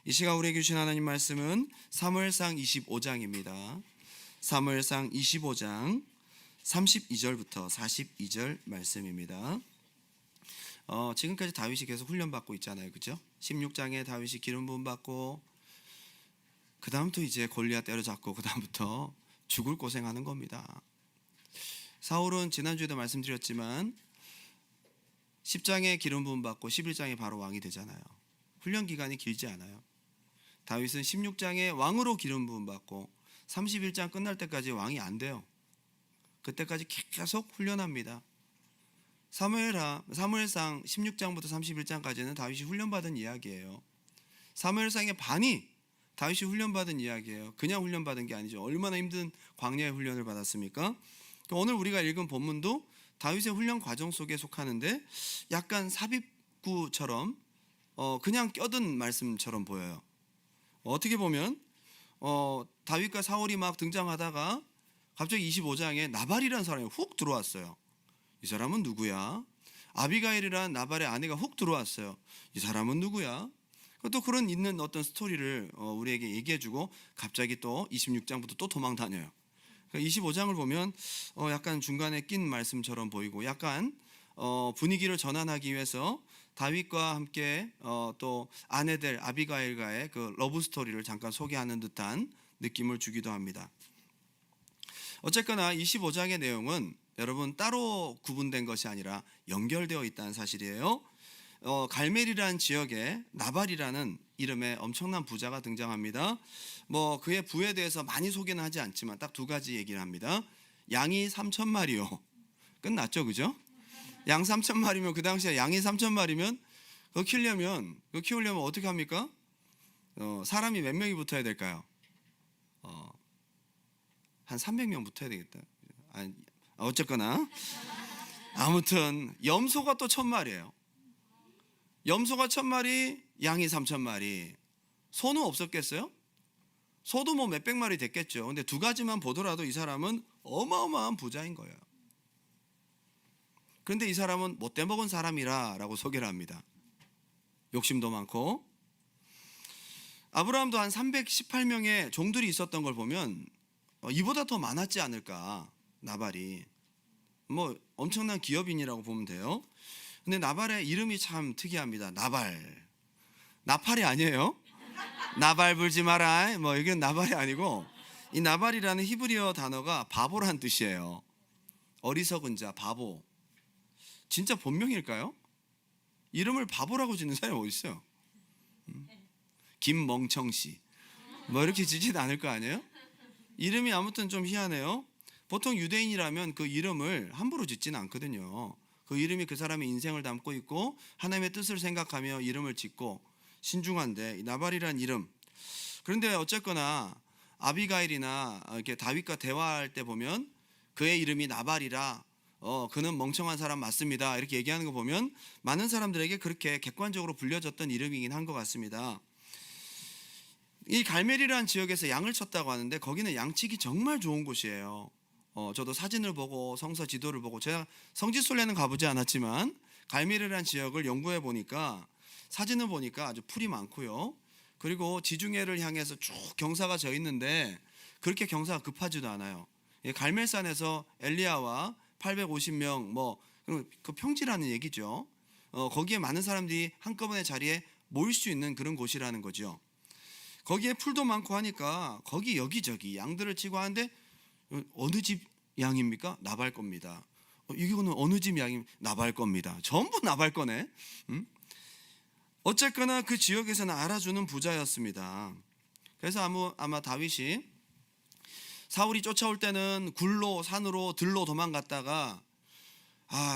이 시간 우리에게 주신 하나님 말씀은 사무엘상 25장입니다. 사무엘상 25장 32절부터 42절 말씀입니다. 지금까지 다윗이 계속 훈련받고 있잖아요, 그죠? 16장에 다윗이 기름 부음 받고 그 다음부터 이제 골리앗 때려잡고 그 다음부터 죽을 고생하는 겁니다. 사울은 지난주에도 말씀드렸지만 10장에 기름 부음 받고 11장에 바로 왕이 되잖아요. 훈련 기간이 길지 않아요. 다윗은 16장에 왕으로 기름 부음 받고 31장 끝날 때까지 왕이 안 돼요. 그때까지 계속 훈련합니다. 사무엘상 16장부터 31장까지는 다윗이 훈련받은 이야기예요. 사무엘상의 반이 다윗이 훈련받은 이야기예요. 그냥 훈련받은 게 아니죠. 얼마나 힘든 광야의 훈련을 받았습니까? 오늘 우리가 읽은 본문도 다윗의 훈련 과정 속에 속하는데 약간 삽입구처럼 그냥 껴든 말씀처럼 보여요. 어떻게 보면 다윗과 사울이 막 등장하다가 갑자기 25장에 나발이라는 사람이 훅 들어왔어요. 이 사람은 누구야? 아비가일이라는 나발의 아내가 훅 들어왔어요. 이 사람은 누구야? 또 그런 있는 어떤 스토리를 우리에게 얘기해주고 갑자기 또 26장부터 또 도망 다녀요. 25장을 보면 약간 중간에 낀 말씀처럼 보이고 약간 분위기를 전환하기 위해서 다윗과 함께 또 아내들 아비가일과의 그 러브 스토리를 잠깐 소개하는 듯한 느낌을 주기도 합니다. 어쨌거나 25장의 내용은 여러분 따로 구분된 것이 아니라 연결되어 있다는 사실이에요. 갈멜이라는 지역에 나발이라는 이름의 엄청난 부자가 등장합니다. 그의 부에 대해서 많이 소개는 하지 않지만 딱 두 가지 얘기를 합니다. 양이 3,000마리요. 끝났죠, 그죠? 양 3,000마리면 그 당시에 양이 3,000마리면 그거 키우려면 어떻게 합니까? 사람이 몇 명이 붙어야 될까요? 한 300명 붙어야 되겠다. 어쨌거나 아무튼 염소가 또 1,000마리예요. 염소가 1,000마리, 양이 3,000마리. 소는 없었겠어요? 소도 몇백 마리 됐겠죠. 근데 두 가지만 보더라도 이 사람은 어마어마한 부자인 거예요. 그런데 이 사람은 못돼 먹은 사람이라 라고 소개를 합니다. 욕심도 많고. 아브라함도 한 318명의 종들이 있었던 걸 보면 이보다 더 많았지 않을까. 나발이 엄청난 기업인이라고 보면 돼요. 근데 나발의 이름이 참 특이합니다. 나팔이 아니에요. 나발 불지 마라. 이건 나발이 아니고 이 나발이라는 히브리어 단어가 바보란 뜻이에요. 어리석은 자, 바보. 진짜 본명일까요? 이름을 바보라고 짓는 사람이 어디 있어요? 김멍청씨 이렇게 짓지는 않을 거 아니에요? 이름이 아무튼 좀 희한해요. 보통 유대인이라면 그 이름을 함부로 짓지는 않거든요. 그 이름이 그 사람의 인생을 담고 있고 하나님의 뜻을 생각하며 이름을 짓고 신중한데 나발이라는 이름. 그런데 어쨌거나 아비가일이나 이렇게 다윗과 대화할 때 보면 그의 이름이 나발이라 그는 멍청한 사람 맞습니다. 이렇게 얘기하는 거 보면 많은 사람들에게 그렇게 객관적으로 불려졌던 이름이긴 한 것 같습니다. 이 갈멜이라는 지역에서 양을 쳤다고 하는데 거기는 양치기 정말 좋은 곳이에요. 저도 사진을 보고 성서 지도를 보고 제가 성지순례는 가보지 않았지만 갈멜이라는 지역을 연구해 보니까 사진을 보니까 아주 풀이 많고요. 그리고 지중해를 향해서 쭉 경사가 져 있는데 그렇게 경사가 급하지도 않아요. 갈멜산에서 엘리야와 850명 그 평지라는 얘기죠. 거기에 많은 사람들이 한꺼번에 자리에 모일 수 있는 그런 곳이라는 거죠. 거기에 풀도 많고 하니까 거기 여기저기 양들을 치고 하는데 어느 집 양입니까? 나발 겁니다. 이거는 어느 집 양이 나발 겁니다. 전부 나발 거네. 어쨌거나 그 지역에서는 알아주는 부자였습니다. 그래서 아마 다윗이 사울이 쫓아올 때는 굴로 산으로 들로 도망갔다가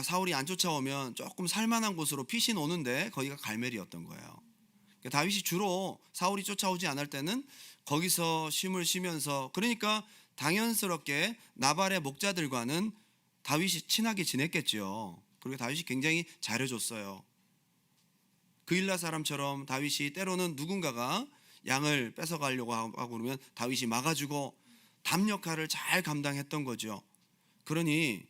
사울이 안 쫓아오면 조금 살만한 곳으로 피신 오는데 거기가 갈멜이었던 거예요. 다윗이 주로 사울이 쫓아오지 않을 때는 거기서 쉼을 쉬면서 그러니까 당연스럽게 나발의 목자들과는 다윗이 친하게 지냈겠죠. 그리고 다윗이 굉장히 잘해줬어요. 그일라 사람처럼 다윗이 때로는 누군가가 양을 뺏어가려고 하고 그러면 다윗이 막아주고 담 역할을 잘 감당했던 거죠. 그러니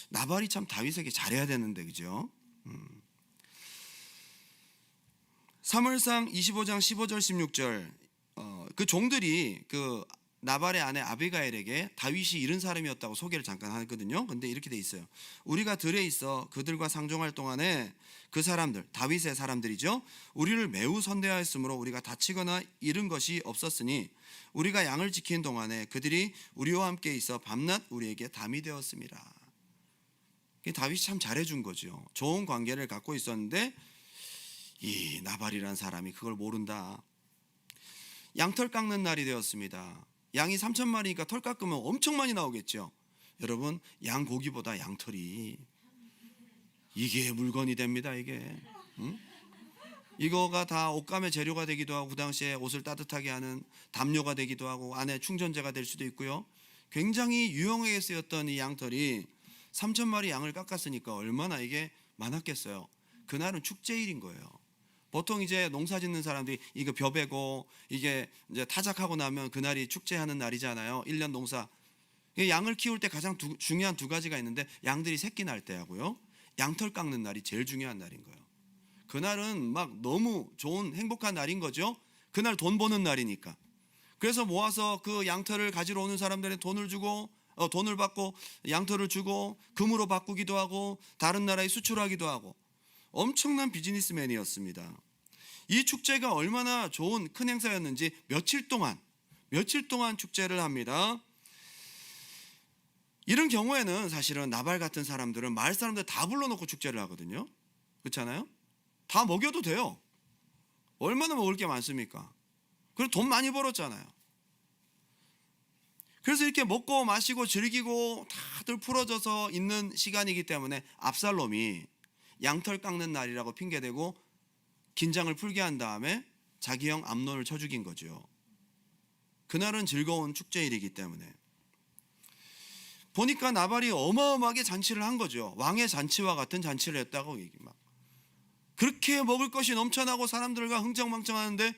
나발이 참 다윗에게 잘해야 되는데, 그죠? 사무엘상 25장 15절 16절 그 종들이 그 나발의 아내 아비가일에게 다윗이 이런 사람이었다고 소개를 잠깐 하거든요. 근데 이렇게 돼 있어요. 우리가 들에 있어 그들과 상종할 동안에 그 사람들, 다윗의 사람들이죠, 우리를 매우 선대하였으므로 우리가 다치거나 잃은 것이 없었으니 우리가 양을 지키는 동안에 그들이 우리와 함께 있어 밤낮 우리에게 담이 되었습니다. 다윗이 참 잘해준 거죠. 좋은 관계를 갖고 있었는데 이 나발이란 사람이 그걸 모른다. 양털 깎는 날이 되었습니다. 양이 3,000마리니까 털 깎으면 엄청 많이 나오겠죠. 여러분, 양 고기보다 양털이 이게 물건이 됩니다. 이게 이거가 다 옷감의 재료가 되기도 하고 그 당시에 옷을 따뜻하게 하는 담요가 되기도 하고 안에 충전재가 될 수도 있고요. 굉장히 유용하게 쓰였던 이 양털이 3,000마리 양을 깎았으니까 얼마나 이게 많았겠어요. 그날은 축제일인 거예요. 보통 이제 농사 짓는 사람들이 이거 벼베고 이게 이제 타작하고 나면 그날이 축제하는 날이잖아요. 1년 농사. 양을 키울 때 가장 중요한 두 가지가 있는데 양들이 새끼 날 때하고요, 양털 깎는 날이 제일 중요한 날인 거예요. 그날은 막 너무 좋은 행복한 날인 거죠. 그날 돈 버는 날이니까. 그래서 모아서 그 양털을 가지러 오는 사람들의 돈을 받고 양털을 주고 금으로 바꾸기도 하고 다른 나라에 수출하기도 하고 엄청난 비즈니스맨이었습니다. 이 축제가 얼마나 좋은 큰 행사였는지 며칠 동안 축제를 합니다. 이런 경우에는 사실은 나발 같은 사람들은 마을 사람들 다 불러놓고 축제를 하거든요. 그렇잖아요? 다 먹여도 돼요. 얼마나 먹을 게 많습니까? 그리고 돈 많이 벌었잖아요. 그래서 이렇게 먹고 마시고 즐기고 다들 풀어져서 있는 시간이기 때문에 압살롬이 양털 깎는 날이라고 핑계대고 긴장을 풀게 한 다음에 자기 형 암논을 쳐 죽인 거죠. 그날은 즐거운 축제일이기 때문에. 보니까 나발이 어마어마하게 잔치를 한 거죠. 왕의 잔치와 같은 잔치를 했다고 막 그렇게 먹을 것이 넘쳐나고 사람들과 흥청망청하는데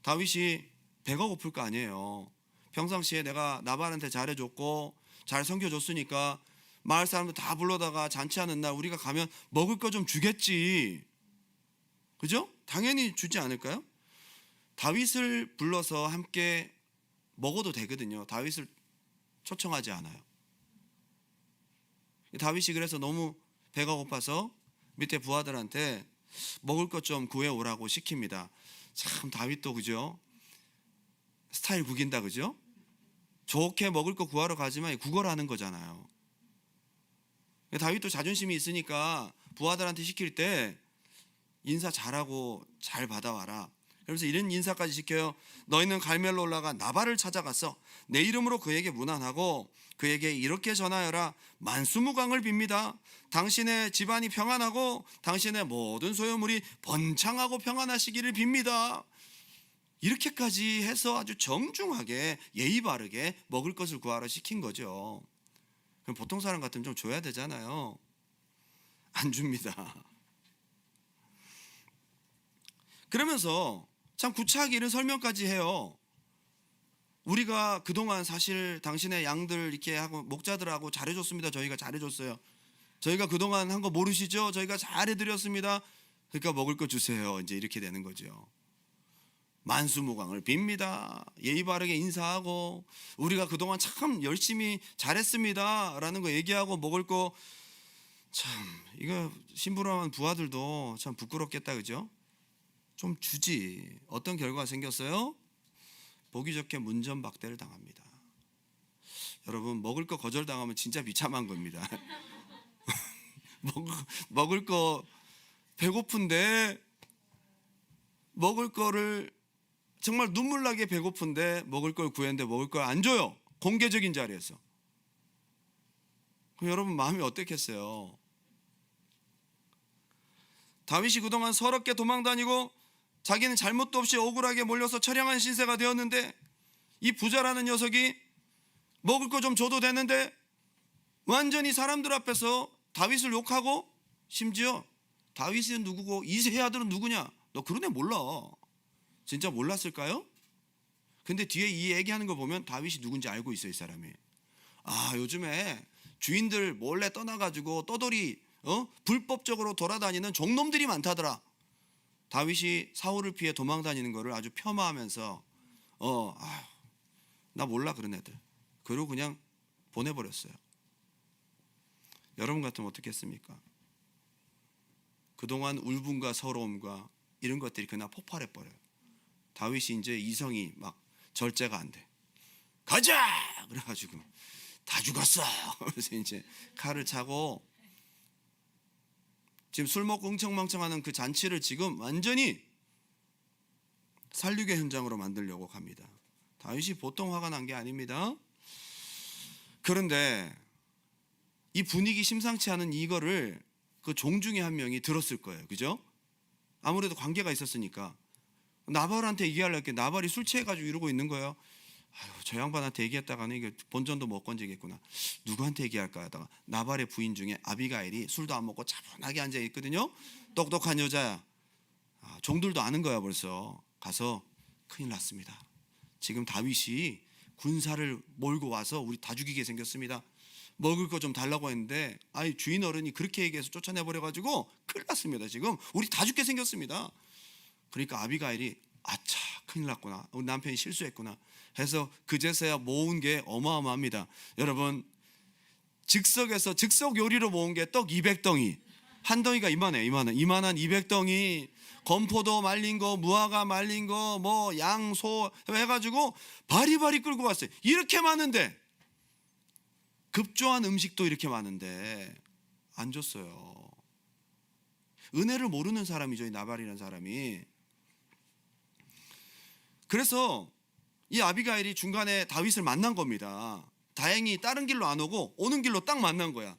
다윗이 배가 고플 거 아니에요. 평상시에 내가 나발한테 잘해줬고 잘 섬겨줬으니까 마을 사람들 다 불러다가 잔치하는 날 우리가 가면 먹을 거 좀 주겠지. 그죠? 당연히 주지 않을까요? 다윗을 불러서 함께 먹어도 되거든요. 다윗을 초청하지 않아요. 다윗이 그래서 너무 배가 고파서 밑에 부하들한테 먹을 것 좀 구해오라고 시킵니다. 참 다윗도 그죠? 스타일 구긴다 그죠? 좋게 먹을 거 구하러 가지만 구걸하는 거잖아요. 다윗도 자존심이 있으니까 부하들한테 시킬 때 인사 잘하고 잘 받아와라. 그래서 이런 인사까지 시켜요. 너희는 갈멜로 올라가 나발을 찾아가서 내 이름으로 그에게 문안하고 그에게 이렇게 전하여라. 만수무강을 빕니다. 당신의 집안이 평안하고 당신의 모든 소유물이 번창하고 평안하시기를 빕니다. 이렇게까지 해서 아주 정중하게 예의 바르게 먹을 것을 구하러 시킨 거죠. 그럼 보통 사람 같으면 좀 줘야 되잖아요. 안 줍니다. 그러면서 참 구차하게 이런 설명까지 해요. 우리가 그동안 사실 당신의 양들 이렇게 하고 목자들하고 잘해줬습니다. 저희가 잘해줬어요. 저희가 그동안 한 거 모르시죠? 저희가 잘해드렸습니다. 그러니까 먹을 거 주세요. 이제 이렇게 되는 거죠. 만수무강을 빕니다. 예의 바르게 인사하고 우리가 그동안 참 열심히 잘했습니다 라는 거 얘기하고 먹을 거 참 이거 심부름한 부하들도 참 부끄럽겠다 그죠? 좀 주지. 어떤 결과가 생겼어요? 보기 좋게 문전박대를 당합니다. 여러분 먹을 거 거절당하면 진짜 비참한 겁니다. 먹을 거 배고픈데 먹을 거를 정말 눈물나게 배고픈데 먹을 걸 구했는데 먹을 걸 안 줘요. 공개적인 자리에서. 그럼 여러분 마음이 어떻겠어요? 다윗이 그동안 서럽게 도망다니고 자기는 잘못도 없이 억울하게 몰려서 처량한 신세가 되었는데 이 부자라는 녀석이 먹을 거 좀 줘도 되는데 완전히 사람들 앞에서 다윗을 욕하고 심지어 다윗은 누구고 이새의 아들은 누구냐? 너 그런 애 몰라. 진짜 몰랐을까요? 근데 뒤에 이 얘기하는 거 보면 다윗이 누군지 알고 있어요. 이 사람이. 아 요즘에 주인들 몰래 떠나가지고 떠돌이 불법적으로 돌아다니는 종놈들이 많다더라. 다윗이 사울을 피해 도망 다니는 거를 아주 폄하하면서 나 몰라 그런 애들. 그리고 그냥 보내버렸어요. 여러분 같으면 어떻게 했습니까? 그동안 울분과 서러움과 이런 것들이 그날 폭발해버려요. 다윗이 이제 이성이 막 절제가 안 돼. 가자! 그래가지고 다 죽었어. 그래서 이제 칼을 차고 지금 술 먹고 흥청망청하는 그 잔치를 지금 완전히 살육의 현장으로 만들려고 합니다. 다윗이 보통 화가 난 게 아닙니다. 그런데 이 분위기 심상치 않은 이거를 그 종 중에 한 명이 들었을 거예요. 그죠? 아무래도 관계가 있었으니까 나발한테 얘기하려고 나발이 술 취해가지고 이러고 있는 거예요. 저 양반한테 얘기했다가는 이게 본전도 못 건지겠구나. 누구한테 얘기할까 하다가 나발의 부인 중에 아비가일이 술도 안 먹고 차분하게 앉아 있거든요. 똑똑한 여자야. 종들도 아는 거야 벌써. 가서 큰일 났습니다. 지금 다윗이 군사를 몰고 와서 우리 다 죽이게 생겼습니다. 먹을 거 좀 달라고 했는데 주인 어른이 그렇게 얘기해서 쫓아내버려가지고 큰일 났습니다. 지금 우리 다 죽게 생겼습니다. 그러니까 아비가일이 아차 큰일 났구나. 우리 남편이 실수했구나 해서 그제서야 모은 게 어마어마합니다. 여러분 즉석에서 즉석 요리로 모은 게 떡 200덩이. 한 덩이가 이만한 200덩이 건포도 말린 거, 무화과 말린 거, 뭐 양, 소 해가지고 바리바리 끌고 왔어요. 이렇게 많은데 급조한 음식도 이렇게 많은데 안 줬어요. 은혜를 모르는 사람이죠, 이 나발이라는 사람이. 그래서 이 아비가일이 중간에 다윗을 만난 겁니다. 다행히 다른 길로 안 오고 오는 길로 딱 만난 거야.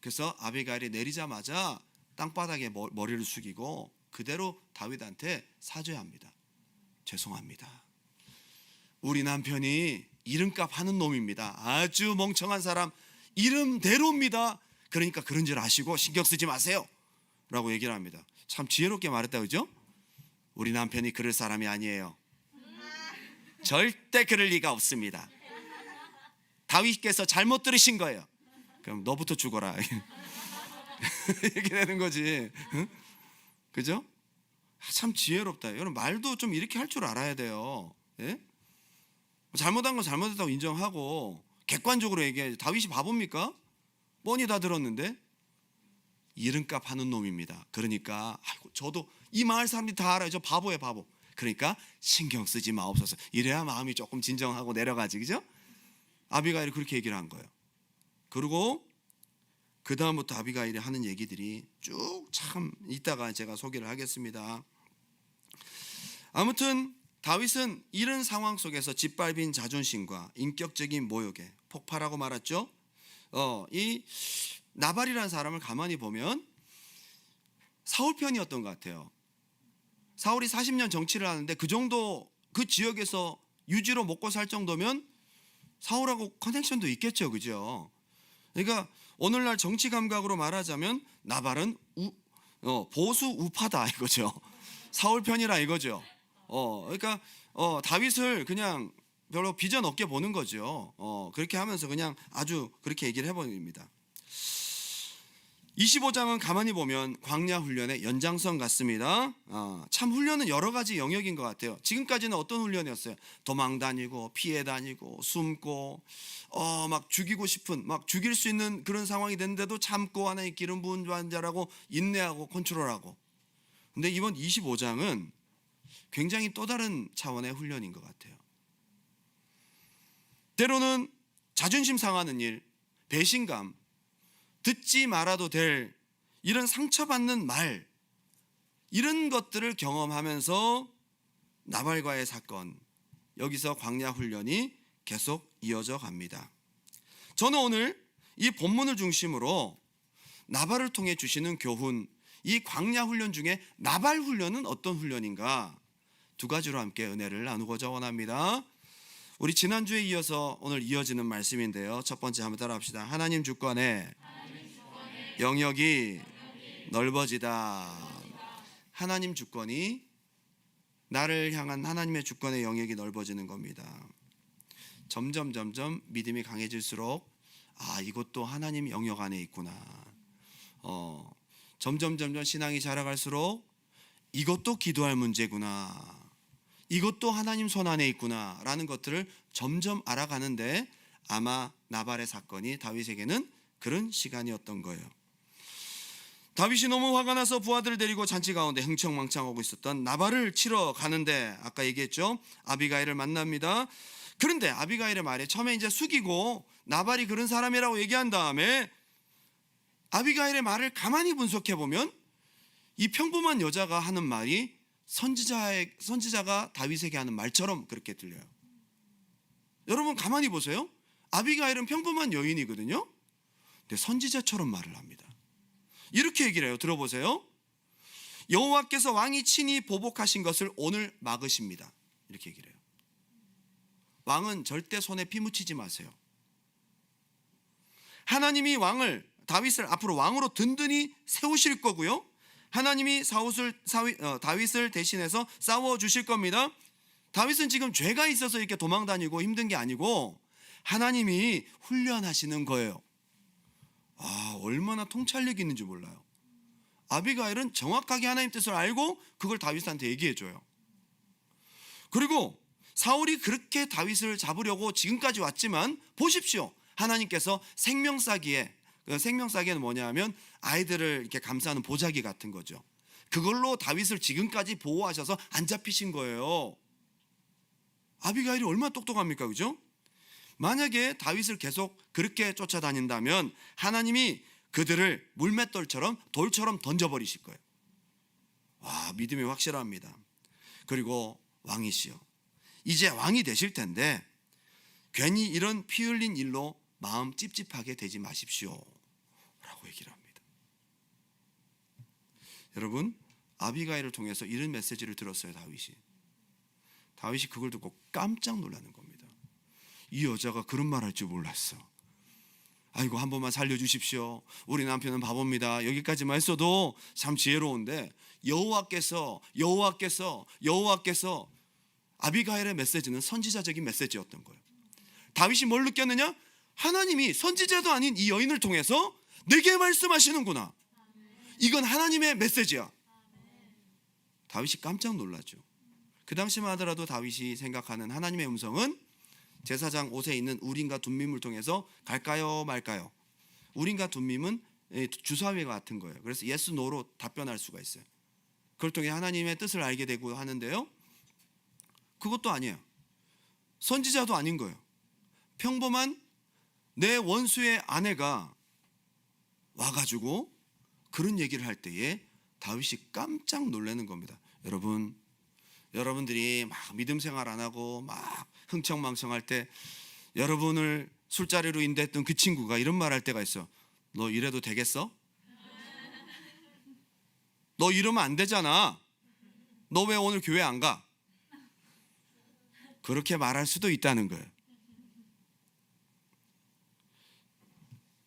그래서 아비가일이 내리자마자 땅바닥에 머리를 숙이고 그대로 다윗한테 사죄합니다. 죄송합니다. 우리 남편이 이름값 하는 놈입니다. 아주 멍청한 사람, 이름대로입니다. 그러니까 그런 줄 아시고 신경 쓰지 마세요 라고 얘기를 합니다. 참 지혜롭게 말했다, 그죠? 우리 남편이 그럴 사람이 아니에요. 절대 그럴 리가 없습니다. 다윗께서 잘못 들으신 거예요. 그럼 너부터 죽어라 이렇게 되는 거지. 응? 그죠? 참 지혜롭다. 여러분 말도 좀 이렇게 할 줄 알아야 돼요. 예? 잘못한 건 잘못했다고 인정하고 객관적으로 얘기해야지. 다윗이 바보입니까? 뻔히 다 들었는데 이름값 하는 놈입니다. 그러니까 저도 이 마을 사람들이 다 알아요. 저 바보예요, 바보. 그러니까 신경 쓰지 마옵소서. 이래야 마음이 조금 진정하고 내려가지, 그죠? 아비가일이 그렇게 얘기를 한 거예요. 그리고 그 다음부터 아비가일이 하는 얘기들이 쭉 참 이따가 제가 소개를 하겠습니다. 아무튼 다윗은 이런 상황 속에서 짓밟힌 자존심과 인격적인 모욕에 폭발하고 말았죠. 이 나발이라는 사람을 가만히 보면 사울 편이었던 것 같아요. 사울이 40년 정치를 하는데 그 정도 그 지역에서 유지로 먹고 살 정도면 사울하고 커넥션도 있겠죠, 그죠? 그러니까 오늘날 정치 감각으로 말하자면 나발은 보수 우파다 이거죠. 사울 편이라 이거죠. 그러니까 다윗을 그냥 별로 비전 없게 보는 거죠. 그렇게 하면서 그냥 아주 그렇게 얘기를 해버립니다. 25장은 가만히 보면 광야 훈련의 연장선 같습니다. 참 훈련은 여러 가지 영역인 것 같아요. 지금까지는 어떤 훈련이었어요? 도망 다니고 피해 다니고 숨고 막 죽이고 싶은 막 죽일 수 있는 그런 상황이 됐는데도 참고 하나의 기름 부은 자라고 인내하고 컨트롤하고. 근데 이번 25장은 굉장히 또 다른 차원의 훈련인 것 같아요. 때로는 자존심 상하는 일, 배신감, 듣지 말아도 될 이런 상처받는 말, 이런 것들을 경험하면서 나발과의 사건, 여기서 광야 훈련이 계속 이어져 갑니다. 저는 오늘 이 본문을 중심으로 나발을 통해 주시는 교훈, 이 광야 훈련 중에 나발 훈련은 어떤 훈련인가, 두 가지로 함께 은혜를 나누고자 원합니다. 우리 지난주에 이어서 오늘 이어지는 말씀인데요. 첫 번째 한번 따라합시다. 하나님 주권에 영역이 넓어지다. 하나님 주권이, 나를 향한 하나님의 주권의 영역이 넓어지는 겁니다. 점점 믿음이 강해질수록 이것도 하나님 영역 안에 있구나. 점점 신앙이 자라갈수록 이것도 기도할 문제구나, 이것도 하나님 손 안에 있구나 라는 것들을 점점 알아가는데 아마 나발의 사건이 다윗에게는 그런 시간이었던 거예요. 다윗이 너무 화가 나서 부하들을 데리고 잔치 가운데 흥청망청하고 있었던 나발을 치러 가는데 아까 얘기했죠, 아비가일을 만납니다. 그런데 아비가일의 말에 처음에 이제 숙이고 나발이 그런 사람이라고 얘기한 다음에 아비가일의 말을 가만히 분석해 보면 이 평범한 여자가 하는 말이 선지자가 다윗에게 하는 말처럼 그렇게 들려요. 여러분 가만히 보세요. 아비가일은 평범한 여인이거든요. 근데 선지자처럼 말을 합니다. 이렇게 얘기를 해요. 들어보세요. 여호와께서 왕이 친히 보복하신 것을 오늘 막으십니다. 이렇게 얘기를 해요. 왕은 절대 손에 피 묻히지 마세요. 하나님이 다윗을 앞으로 왕으로 든든히 세우실 거고요, 하나님이 다윗을 대신해서 싸워주실 겁니다. 다윗은 지금 죄가 있어서 이렇게 도망다니고 힘든 게 아니고 하나님이 훈련하시는 거예요. 얼마나 통찰력이 있는지 몰라요. 아비가일은 정확하게 하나님 뜻을 알고 그걸 다윗한테 얘기해줘요. 그리고 사울이 그렇게 다윗을 잡으려고 지금까지 왔지만 보십시오. 하나님께서 생명사기에는 뭐냐 하면 아이들을 이렇게 감싸는 보자기 같은 거죠. 그걸로 다윗을 지금까지 보호하셔서 안 잡히신 거예요. 아비가일이 얼마나 똑똑합니까, 그죠? 만약에 다윗을 계속 그렇게 쫓아다닌다면 하나님이 그들을 물맷돌처럼 돌처럼 던져버리실 거예요. 믿음이 확실합니다. 그리고 왕이시여, 이제 왕이 되실 텐데 괜히 이런 피 흘린 일로 마음 찝찝하게 되지 마십시오 라고 얘기를 합니다. 여러분, 아비가일을 통해서 이런 메시지를 들었어요. 다윗이 그걸 듣고 깜짝 놀라는 겁니다. 이 여자가 그런 말 할 줄 몰랐어. 아이고, 한 번만 살려주십시오. 우리 남편은 바보입니다. 여기까지만 했어도 참 지혜로운데 여호와께서 아비가일의 메시지는 선지자적인 메시지였던 거예요. 다윗이 뭘 느꼈느냐? 하나님이 선지자도 아닌 이 여인을 통해서 내게 말씀하시는구나. 이건 하나님의 메시지야. 다윗이 깜짝 놀랐죠. 그 당시만 하더라도 다윗이 생각하는 하나님의 음성은 제사장 옷에 있는 우림과 둠밈을 통해서 갈까요 말까요? 우림과 둠밈은 주사위 같은 거예요. 그래서 yes, no로 답변할 수가 있어요. 그걸 통해 하나님의 뜻을 알게 되고 하는데요, 그것도 아니에요. 선지자도 아닌 거예요. 평범한 내 원수의 아내가 와가지고 그런 얘기를 할 때에 다윗이 깜짝 놀라는 겁니다. 여러분들이 막 믿음 생활 안 하고 막 흥청망청할 때 여러분을 술자리로 인도했던 그 친구가 이런 말 할 때가 있어. 너 이래도 되겠어? 너 이러면 안 되잖아. 너 왜 오늘 교회 안 가? 그렇게 말할 수도 있다는 거예요.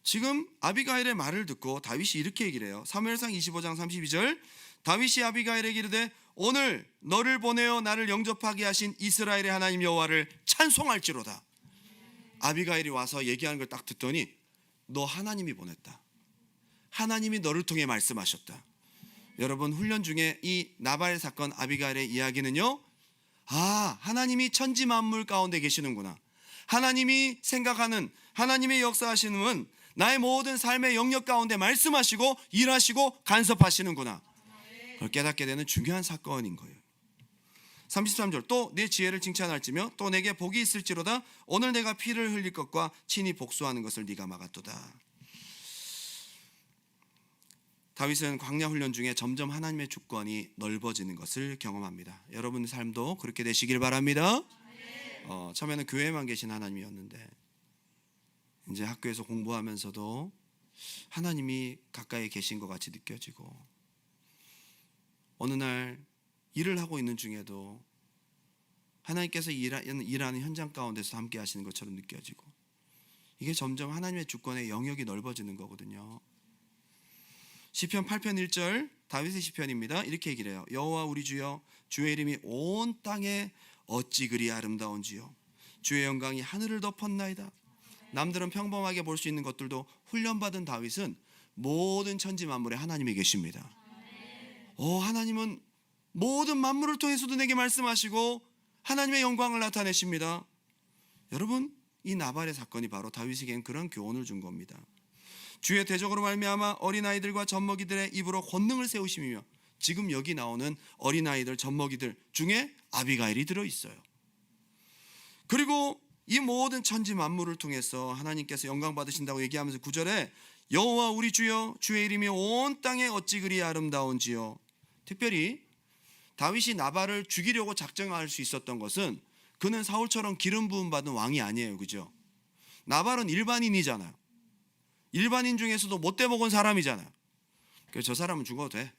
지금 아비가일의 말을 듣고 다윗이 이렇게 얘기를 해요. 사무엘상 25장 32절, 다윗이 아비가일에게 이르되 오늘 너를 보내어 나를 영접하게 하신 이스라엘의 하나님 여호와를 찬송할지로다. 아비가일이 와서 얘기하는 걸 딱 듣더니 너 하나님이 보냈다. 하나님이 너를 통해 말씀하셨다. 여러분, 훈련 중에 이 나발 사건 아비가일의 이야기는요, 하나님이 천지 만물 가운데 계시는구나. 하나님이 생각하는, 하나님의 역사하시는 나의 모든 삶의 영역 가운데 말씀하시고 일하시고 간섭하시는구나. 그걸 깨닫게 되는 중요한 사건인 거예요. 33절, 또 내 지혜를 칭찬할지며 또 내게 복이 있을지로다. 오늘 내가 피를 흘릴 것과 친히 복수하는 것을 네가 막았도다. 다윗은 광야 훈련 중에 점점 하나님의 주권이 넓어지는 것을 경험합니다. 여러분의 삶도 그렇게 되시길 바랍니다. 처음에는 교회에만 계신 하나님이었는데 이제 학교에서 공부하면서도 하나님이 가까이 계신 것 같이 느껴지고, 어느 날 일을 하고 있는 중에도 하나님께서 일하는 현장 가운데서 함께 하시는 것처럼 느껴지고, 이게 점점 하나님의 주권의 영역이 넓어지는 거거든요. 시편 8편 1절, 다윗의 시편입니다. 이렇게 얘기를 해요. 여호와 우리 주여, 주의 이름이 온 땅에 어찌 그리 아름다운지요. 주의 영광이 하늘을 덮었나이다. 남들은 평범하게 볼 수 있는 것들도 훈련받은 다윗은 모든 천지 만물에 하나님이 계십니다. 하나님은 모든 만물을 통해서도 내게 말씀하시고 하나님의 영광을 나타내십니다. 여러분, 이 나발의 사건이 바로 다윗에게는 그런 교훈을 준 겁니다. 주의 대적으로 말미암아 어린아이들과 젖먹이들의 입으로 권능을 세우심이며, 지금 여기 나오는 어린아이들, 젖먹이들 중에 아비가일이 들어있어요. 그리고 이 모든 천지 만물을 통해서 하나님께서 영광 받으신다고 얘기하면서 9절에 여호와 우리 주여 주의 이름이 온 땅에 어찌 그리 아름다운지요. 특별히 다윗이 나발을 죽이려고 작정할 수 있었던 것은 그는 사울처럼 기름 부음 받은 왕이 아니에요. 그죠? 나발은 일반인이잖아요. 일반인 중에서도 못돼 먹은 사람이잖아요. 그래서 저 사람은 죽어도 돼.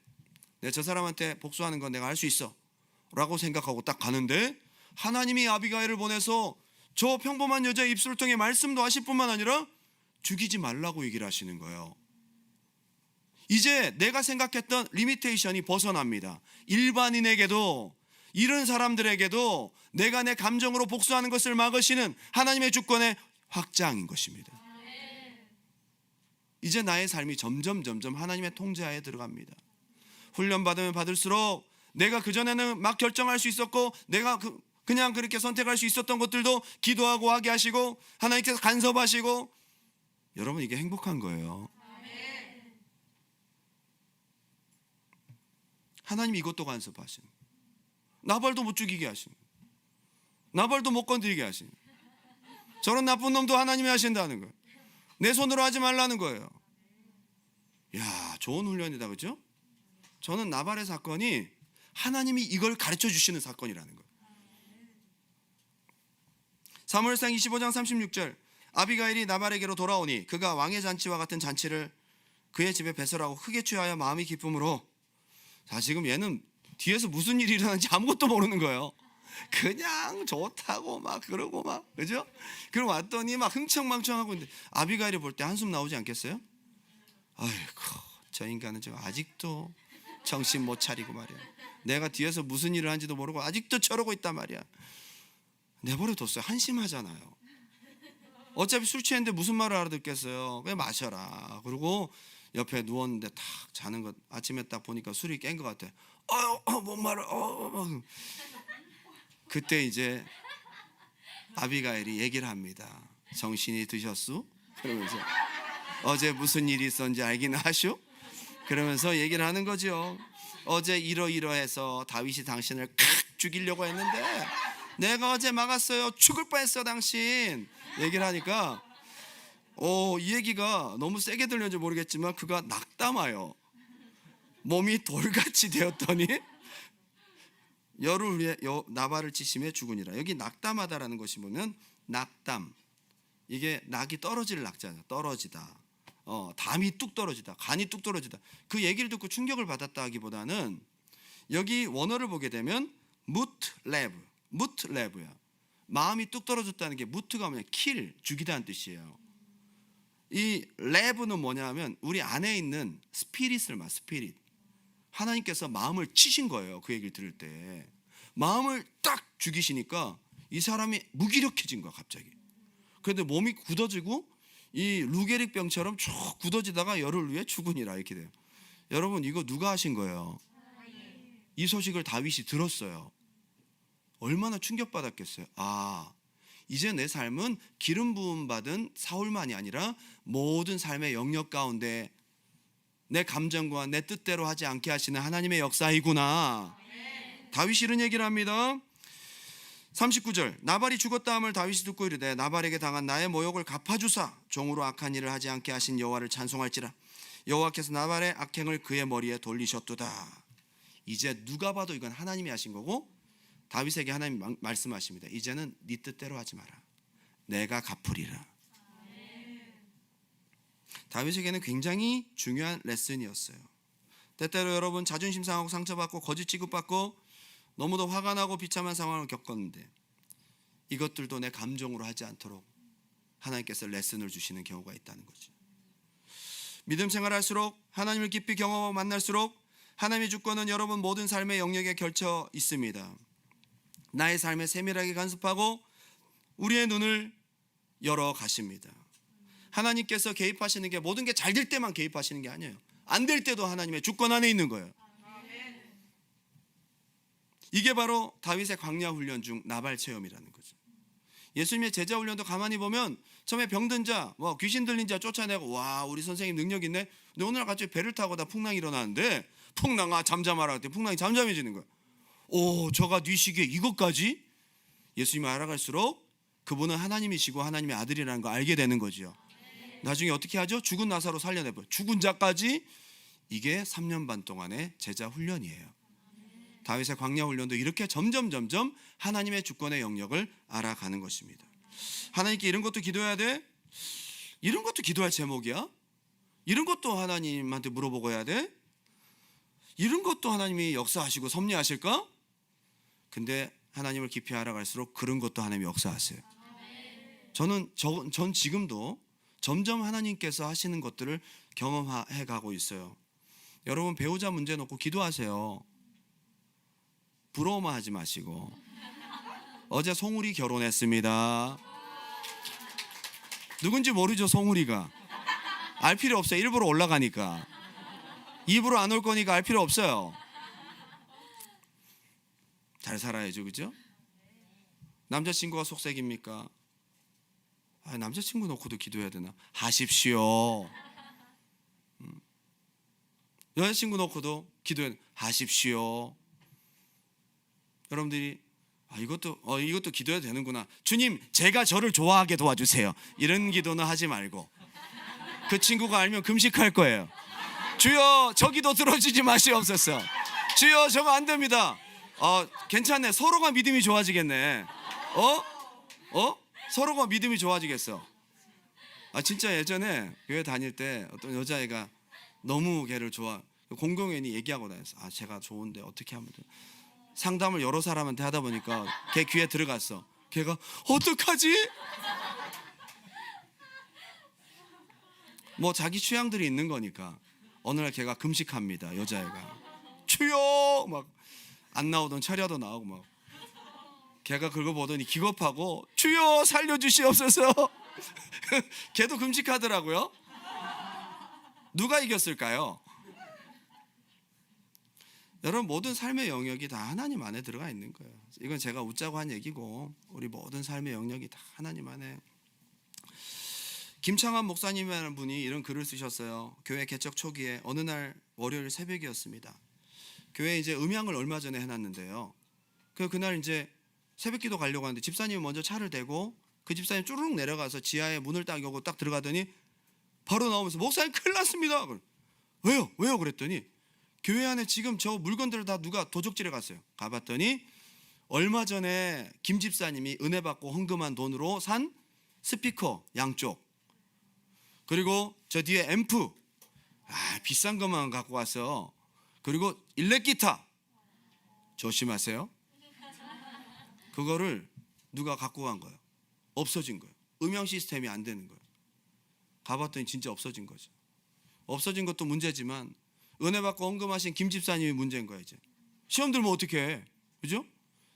내가 저 사람한테 복수하는 건 내가 할 수 있어 라고 생각하고 딱 가는데, 하나님이 아비가일을 보내서 저 평범한 여자의 입술을 통해 말씀도 하실 뿐만 아니라 죽이지 말라고 얘기를 하시는 거예요. 이제 내가 생각했던 리미테이션이 벗어납니다. 일반인에게도, 이런 사람들에게도 내가 내 감정으로 복수하는 것을 막으시는 하나님의 주권의 확장인 것입니다. 이제 나의 삶이 점점 하나님의 통제하에 들어갑니다. 훈련받으면 받을수록 내가 그전에는 막 결정할 수 있었고 내가 그냥 그렇게 선택할 수 있었던 것들도 기도하고 하게 하시고 하나님께서 간섭하시고, 여러분 이게 행복한 거예요. 하나님이 이것도 간섭하시는, 나발도 못 죽이게 하시는, 나발도 못 건드리게 하시는, 저런 나쁜 놈도 하나님이 하신다는 거예요. 내 손으로 하지 말라는 거예요. 야, 좋은 훈련이다, 그죠? 저는 나발의 사건이 하나님이 이걸 가르쳐 주시는 사건이라는 거예요. 사무엘상 25장 36절, 아비가일이 나발에게로 돌아오니 그가 왕의 잔치와 같은 잔치를 그의 집에 배설하고 크게 취하여 마음이 기쁨으로. 자, 지금 얘는 뒤에서 무슨 일이 일어나는지 아무것도 모르는 거예요. 그냥 좋다고 막 그러고 막, 그죠? 그리고 왔더니 막 흥청망청하고 있는데 아비가일이 볼 때 한숨 나오지 않겠어요? 아이고, 저 인간은 저 아직도 정신 못 차리고 말이야. 내가 뒤에서 무슨 일을 하는지도 모르고 아직도 저러고 있단 말이야. 내버려뒀어요. 한심하잖아요. 어차피 술 취했는데 무슨 말을 알아듣겠어요. 그냥 마셔라. 그리고 옆에 누웠는데 탁 자는 것, 아침에 딱 보니까 술이 깬 것 같아. 뭔 말을 그때 이제 아비가일이 얘기를 합니다. 정신이 드셨소? 그러면서 어제 무슨 일이 있었는지 알기는 하쇼? 그러면서 얘기를 하는 거죠. 어제 이러이러해서 다윗이 당신을 죽이려고 했는데 내가 어제 막았어요. 죽을 뻔했어 당신. 얘기를 하니까 이 얘기가 너무 세게 들렸는지 모르겠지만 그가 낙담하여 몸이 돌같이 되었더니 열을 위해 나발을 치심에 죽으니라. 여기 낙담하다라는 것이 보면 낙담, 이게 낙이 떨어질 낙자죠. 떨어지다. 담이 뚝 떨어지다. 간이 뚝 떨어지다. 그 얘기를 듣고 충격을 받았다 하기보다는 여기 원어를 보게 되면 무트레브야. 마음이 뚝 떨어졌다는 게, 무트가 뭐냐, 킬, 죽이다는 뜻이에요. 이 레브는 뭐냐면 우리 안에 있는 스피릿을 스피릿. 하나님께서 마음을 치신 거예요. 그 얘기를 들을 때 마음을 딱 죽이시니까 이 사람이 무기력해진 거야 갑자기. 그런데 몸이 굳어지고 이 루게릭 병처럼 쭉 굳어지다가 열을 위해 죽으니라 이렇게 돼요. 여러분, 이거 누가 하신 거예요? 이 소식을 다윗이 들었어요. 얼마나 충격받았겠어요. 이제 내 삶은 기름 부음 받은 사울만이 아니라 모든 삶의 영역 가운데 내 감정과 내 뜻대로 하지 않게 하시는 하나님의 역사이구나. 다윗이 이런 얘기를 합니다. 39절, 나발이 죽었다 함을 다윗이 듣고 이르되 나발에게 당한 나의 모욕을 갚아주사 종으로 악한 일을 하지 않게 하신 여호와를 찬송할지라. 여호와께서 나발의 악행을 그의 머리에 돌리셨도다. 이제 누가 봐도 이건 하나님이 하신 거고, 다윗에게 하나님 말씀하십니다. 이제는 네 뜻대로 하지 마라. 내가 갚으리라. 다윗에게는 굉장히 중요한 레슨이었어요. 때때로 여러분 자존심 상하고 상처받고 거짓 취급받고 너무도 화가 나고 비참한 상황을 겪었는데 이것들도 내 감정으로 하지 않도록 하나님께서 레슨을 주시는 경우가 있다는 거죠. 믿음 생활할수록, 하나님을 깊이 경험하고 만날수록 하나님의 주권은 여러분 모든 삶의 영역에 걸쳐 있습니다. 나의 삶에 세밀하게 간섭하고 우리의 눈을 열어 가십니다. 하나님께서 개입하시는 게 모든 게 잘 될 때만 개입하시는 게 아니에요. 안 될 때도 하나님의 주권 안에 있는 거예요. 이게 바로 다윗의 광야 훈련 중 나발 체험이라는 거죠. 예수님의 제자 훈련도 가만히 보면 처음에 병든 자, 뭐 귀신 들린 자 쫓아내고 와 우리 선생님 능력 있네. 근데 오늘 갑자기 배를 타고 다 풍랑이 일어나는데 풍랑아 잠잠하라 그랬더니 풍랑이 잠잠해지는 거야. 오 저가 뉘시기에 이것까지? 예수님을 알아갈수록 그분은 하나님이시고 하나님의 아들이라는 거 알게 되는 거지요. 나중에 어떻게 하죠? 죽은 나사로 살려내버려. 죽은 자까지. 이게 3년 반 동안의 제자 훈련이에요. 다윗의 광야 훈련도 이렇게 점점 하나님의 주권의 영역을 알아가는 것입니다. 하나님께 이런 것도 기도해야 돼? 이런 것도 기도할 제목이야? 이런 것도 하나님한테 물어보고 해야 돼? 이런 것도 하나님이 역사하시고 섭리하실까? 근데 하나님을 깊이 알아갈수록 그런 것도 하나님이 역사하세요. 전 지금도 점점 하나님께서 하시는 것들을 경험해 가고 있어요. 여러분 배우자 문제 놓고 기도하세요. 부러워만 하지 마시고. 어제 송울이 결혼했습니다. 누군지 모르죠. 송울이가 알 필요 없어요. 일부러 올라가니까. 입으로 안 올 거니까 알 필요 없어요. 잘 살아야죠, 그죠? 남자친구가 속색입니까? 남자친구 놓고도 기도해야 되나? 하십시오. 여자친구 놓고도 기도해야 되나? 하십시오. 여러분들이 이것도 기도해야 되는구나. 주님, 제가 저를 좋아하게 도와주세요. 이런 기도는 하지 말고 그 친구가 알면 금식할 거예요. 주여, 저 기도 들어주지 마시옵소서. 주여, 저거 안 됩니다. 괜찮네. 서로가 믿음이 좋아지겠네. 서로가 믿음이 좋아지겠어. 진짜 예전에 교회 다닐 때 어떤 여자애가 너무 걔를 공공연히 얘기하고 다녔어. 제가 좋은데 어떻게 하면 돼? 상담을 여러 사람한테 하다 보니까 걔 귀에 들어갔어. 걔가 어떡하지? 뭐 자기 취향들이 있는 거니까 어느 날 걔가 금식합니다. 여자애가 주여 막 안 나오던 철야도 나오고 막 걔가 그거 보더니 기겁하고 주여 살려주시옵소서. 걔도 금식하더라고요. 누가 이겼을까요? 여러분 모든 삶의 영역이 다 하나님 안에 들어가 있는 거예요. 이건 제가 웃자고 한 얘기고 우리 모든 삶의 영역이 다 하나님 안에. 김창환 목사님이라는 분이 이런 글을 쓰셨어요. 교회 개척 초기에 어느 날 월요일 새벽이었습니다. 교회에 이제 음향을 얼마 전에 해놨는데요. 그날 이제 새벽기도 가려고 하는데 집사님이 먼저 차를 대고 그 집사님 쭈르륵 내려가서 지하에 문을 딱 열고 딱 들어가더니 바로 나오면서 목사님 큰일 났습니다. 왜요? 그랬더니 교회 안에 지금 저 물건들을 다 누가 도적질해 갔어요. 가봤더니 얼마 전에 김 집사님이 은혜 받고 헌금한 돈으로 산 스피커 양쪽, 그리고 저 뒤에 앰프 비싼 것만 갖고 왔어. 그리고 일렉 기타 조심하세요. 그거를 누가 갖고 간 거예요. 없어진 거예요. 음향 시스템이 안 되는 거예요. 가봤더니 진짜 없어진 거죠. 없어진 것도 문제지만 은혜 받고 헌금하신 김 집사님이 문제인 거야. 이제 시험 들면 어떻게 해? 그죠?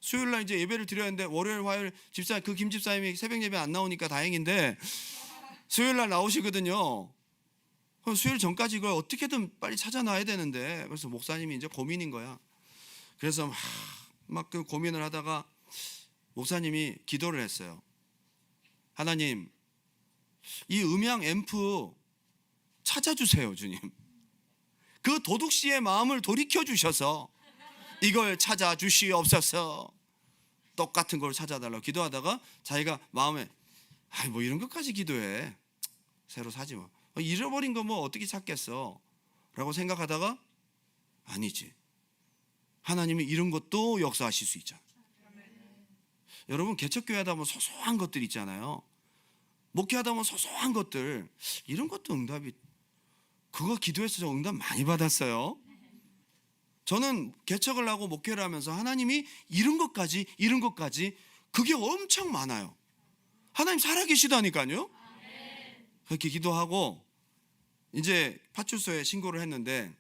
수요일 날 이제 예배를 드려야 하는데 월요일 화요일 그 김 집사님이 새벽 예배 안 나오니까 다행인데 수요일 날 나오시거든요. 그럼 수요일 전까지 이걸 어떻게든 빨리 찾아놔야 되는데 그래서 목사님이 이제 고민인 거야. 그래서 막 그 고민을 하다가 목사님이 기도를 했어요. 하나님, 이 음향 앰프 찾아주세요, 주님. 그 도둑씨의 마음을 돌이켜 주셔서 이걸 찾아주시옵소서. 똑같은 걸 찾아달라고 기도하다가 자기가 마음에 뭐 이런 것까지 기도해. 새로 사지 뭐. 잃어버린 거 뭐 어떻게 찾겠어? 라고 생각하다가 아니지. 하나님이 이런 것도 역사하실 수 있잖아. 여러분 개척교회 하다 보면 소소한 것들 있잖아요. 목회하다 보면 소소한 것들, 이런 것도 응답이, 그거 기도해서 저 응답 많이 받았어요. 저는 개척을 하고 목회를 하면서 하나님이 이런 것까지 그게 엄청 많아요. 하나님 살아계시다니까요. 그렇게 기도하고 이제 파출소에 신고를 했는데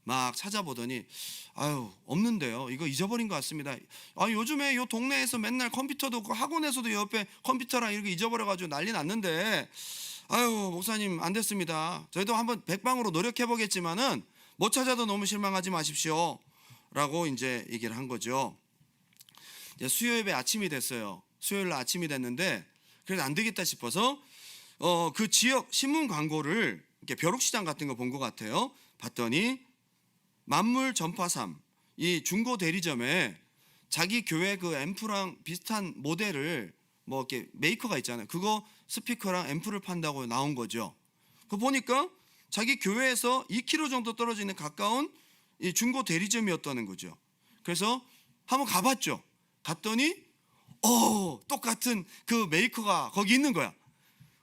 막 찾아보더니 없는데요. 이거 잊어버린 것 같습니다. 요즘에 요 동네에서 맨날 컴퓨터도 학원에서도 옆에 컴퓨터랑 이렇게 잊어버려가지고 난리 났는데 목사님 안 됐습니다. 저희도 한번 백방으로 노력해 보겠지만은 못 찾아도 너무 실망하지 마십시오 라고 이제 얘기를 한 거죠. 이제 수요 예배 아침이 됐어요. 수요일 날 아침이 됐는데 그래도 안 되겠다 싶어서 그 지역 신문 광고를 이렇게 벼룩시장 같은 거 본 것 같아요. 봤더니 만물 전파삼 이 중고 대리점에 자기 교회 그 앰프랑 비슷한 모델을 뭐 이렇게 메이커가 있잖아요. 그거 스피커랑 앰프를 판다고 나온 거죠. 그 보니까 자기 교회에서 2km 정도 떨어지는 가까운 이 중고 대리점이었다는 거죠. 그래서 한번 가봤죠. 갔더니 똑같은 그 메이커가 거기 있는 거야.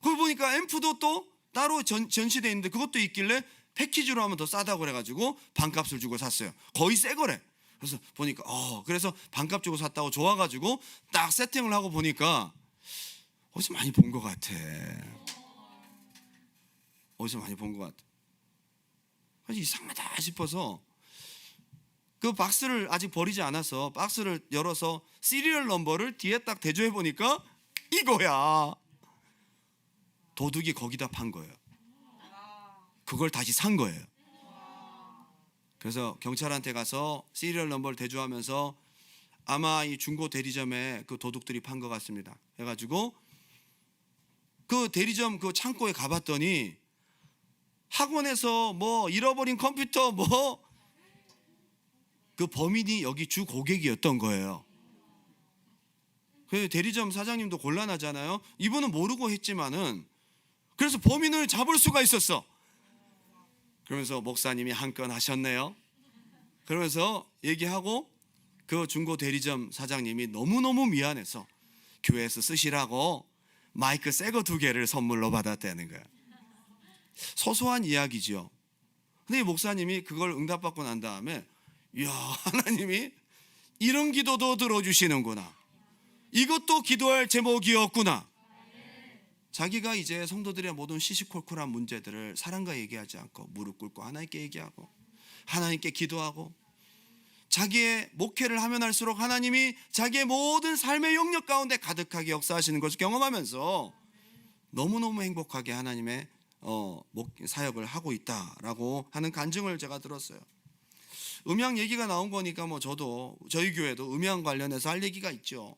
거기 보니까 앰프도 또 따로 전시돼 있는데 그것도 있길래 패키지로 하면 더 싸다고 그래가지고 반값을 주고 샀어요. 거의 새 거래. 그래서 보니까 그래서 반값 주고 샀다고 좋아가지고 딱 세팅을 하고 보니까 어디서 많이 본 것 같아. 어디서 많이 본 것 같아. 그래서 이상하다 싶어서 그 박스를 아직 버리지 않아서 박스를 열어서 시리얼 넘버를 뒤에 딱 대조해 보니까 이거야. 도둑이 거기다 판 거예요. 그걸 다시 산 거예요. 그래서 경찰한테 가서 시리얼 넘버를 대조하면서 아마 이 중고 대리점에 그 도둑들이 판 것 같습니다. 해가지고 그 대리점 그 창고에 가봤더니 학원에서 뭐 잃어버린 컴퓨터 뭐 그 범인이 여기 주 고객이었던 거예요. 그 대리점 사장님도 곤란하잖아요. 이분은 모르고 했지만은 그래서 범인을 잡을 수가 있었어. 그러면서 목사님이 한 건 하셨네요. 그러면서 얘기하고 그 중고 대리점 사장님이 너무너무 미안해서 교회에서 쓰시라고 마이크 새 거 2개를 선물로 받았다는 거야. 소소한 이야기죠. 근데 이 목사님이 그걸 응답받고 난 다음에 이야, 하나님이 이런 기도도 들어주시는구나. 이것도 기도할 제목이었구나. 자기가 이제 성도들의 모든 시시콜콜한 문제들을 사람과 얘기하지 않고 무릎 꿇고 하나님께 얘기하고 하나님께 기도하고 자기의 목회를 하면 할수록 하나님이 자기의 모든 삶의 영역 가운데 가득하게 역사하시는 것을 경험하면서 너무너무 행복하게 하나님의 사역을 하고 있다라고 하는 간증을 제가 들었어요. 음향 얘기가 나온 거니까 뭐 저도 저희 교회도 음향 관련해서 할 얘기가 있죠.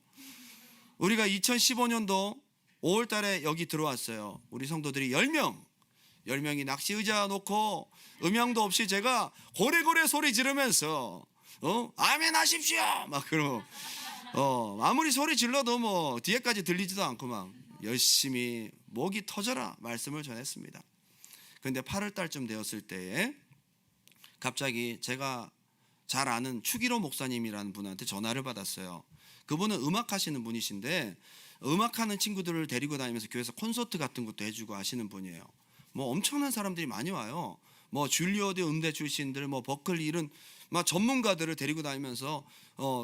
우리가 2015년도 5월 달에 여기 들어왔어요. 우리 성도들이 10명이 낚시 의자 놓고 음향도 없이 제가 고래고래 소리 지르면서 아멘 하십시오 막 그러고 아무리 소리 질러도 뭐 뒤에까지 들리지도 않고 막 열심히 목이 터져라 말씀을 전했습니다. 그런데 8월 달쯤 되었을 때에 갑자기 제가 잘 아는 추기로 목사님이라는 분한테 전화를 받았어요. 그분은 음악하시는 분이신데 음악하는 친구들을 데리고 다니면서 교회에서 콘서트 같은 것도 해주고 하시는 분이에요. 뭐 엄청난 사람들이 많이 와요. 뭐 줄리어드 음대 출신들, 뭐 버클리 이런 막 전문가들을 데리고 다니면서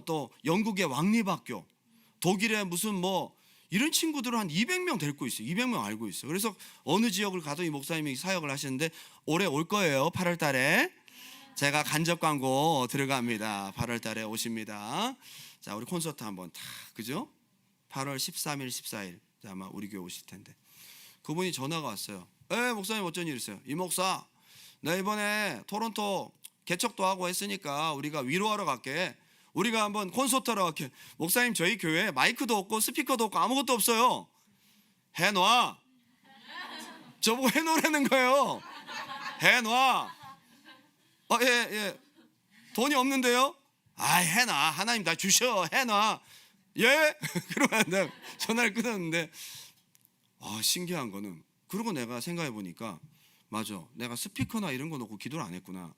또 영국의 왕립학교, 독일의 무슨 뭐 이런 친구들을 한 200명 데리고 있어요. 200명 알고 있어요. 그래서 어느 지역을 가도 이 목사님이 사역을 하시는데 올해 올 거예요. 8월 달에 제가 간접 광고 들어갑니다. 8월 달에 오십니다. 자, 우리 콘서트 한번 다 그죠? 8월 13일, 14일 아마 우리 교회 오실 텐데 그분이 전화가 왔어요. 목사님 어쩐 일 있어요? 이 목사, 나 이번에 토론토 개척도 하고 했으니까 우리가 위로하러 갈게. 우리가 한번 콘서트 하러 갈게. 목사님 저희 교회 마이크도 없고 스피커도 없고 아무것도 없어요. 해놔. 저보고 해놓으라는 거예요. 해놔. 예. 돈이 없는데요? 해놔. 하나님 다 주셔. 해놔. 예? 그러면 전화를 끊었는데 신기한 거는 그러고 내가 생각해 보니까 맞아. 내가 스피커나 이런 거 놓고 기도를 안 했구나.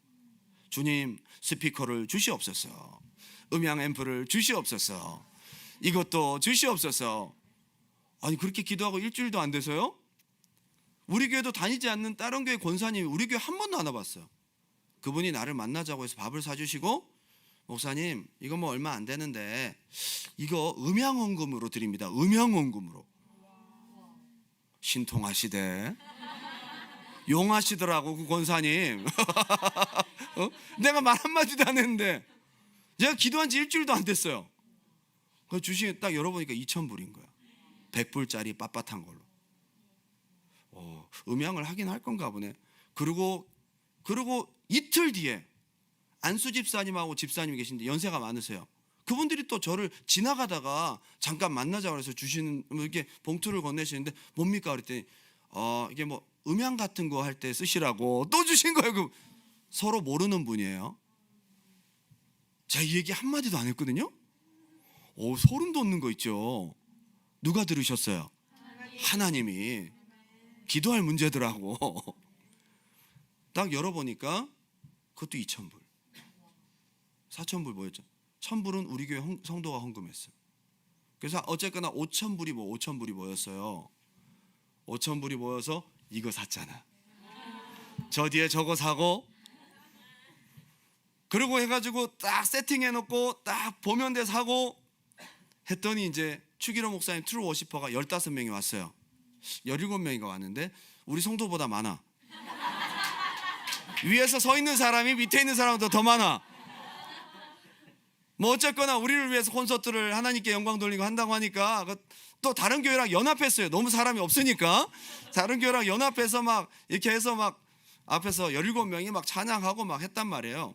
주님 스피커를 주시옵소서. 음향 앰프를 주시옵소서. 이것도 주시옵소서. 아니 그렇게 기도하고 일주일도 안 돼서요? 우리 교회도 다니지 않는 다른 교회 권사님이 우리 교회 한 번도 안 와봤어요. 그분이 나를 만나자고 해서 밥을 사주시고 목사님 이거 뭐 얼마 안 되는데 이거 음향원금으로 드립니다. 음향원금으로. 신통하시대. 용하시더라고 그 권사님. 내가 말 한마디도 안 했는데 제가 기도한 지 일주일도 안 됐어요. 그 주식에 딱 열어보니까 2,000불인 거야. 100불짜리 빳빳한 걸로. 음향을 하긴 할 건가 보네. 그리고 이틀 뒤에 안수 집사님하고 집사님이 계신데 연세가 많으세요. 그분들이 또 저를 지나가다가 잠깐 만나자고 해서 주시는 이렇게 봉투를 건네시는데 뭡니까 그랬더니 이게 뭐 음향 같은 거 할 때 쓰시라고 또 주신 거예요. 그 서로 모르는 분이에요. 제가 이 얘기 한마디도 안 했거든요. 소름 돋는 거 있죠. 누가 들으셨어요? 하나님이. 기도할 문제더라고. 딱 열어보니까 그것도 2,000불 4,000불 뭐였죠? 1,000불은 우리 교회 성도가 헌금했어요. 그래서 어쨌거나 5,000불이 5,000불이 모였어요. 5,000불이 모여서 이거 샀잖아. 저 뒤에 저거 사고, 그리고 해가지고 딱 세팅해놓고 딱 보면대 사고 했더니 이제 추기로 목사님 트루 워시퍼가 15명이 왔어요. 17명인가 왔는데 우리 성도보다 많아. 위에서 서 있는 사람이 밑에 있는 사람보다 더 많아. 뭐 어쨌거나 우리를 위해서 콘서트를 하나님께 영광 돌리고 한다고 하니까 또 다른 교회랑 연합했어요. 너무 사람이 없으니까 다른 교회랑 연합해서 막 이렇게 해서 막 앞에서 17명이 막 찬양하고 막 했단 말이에요.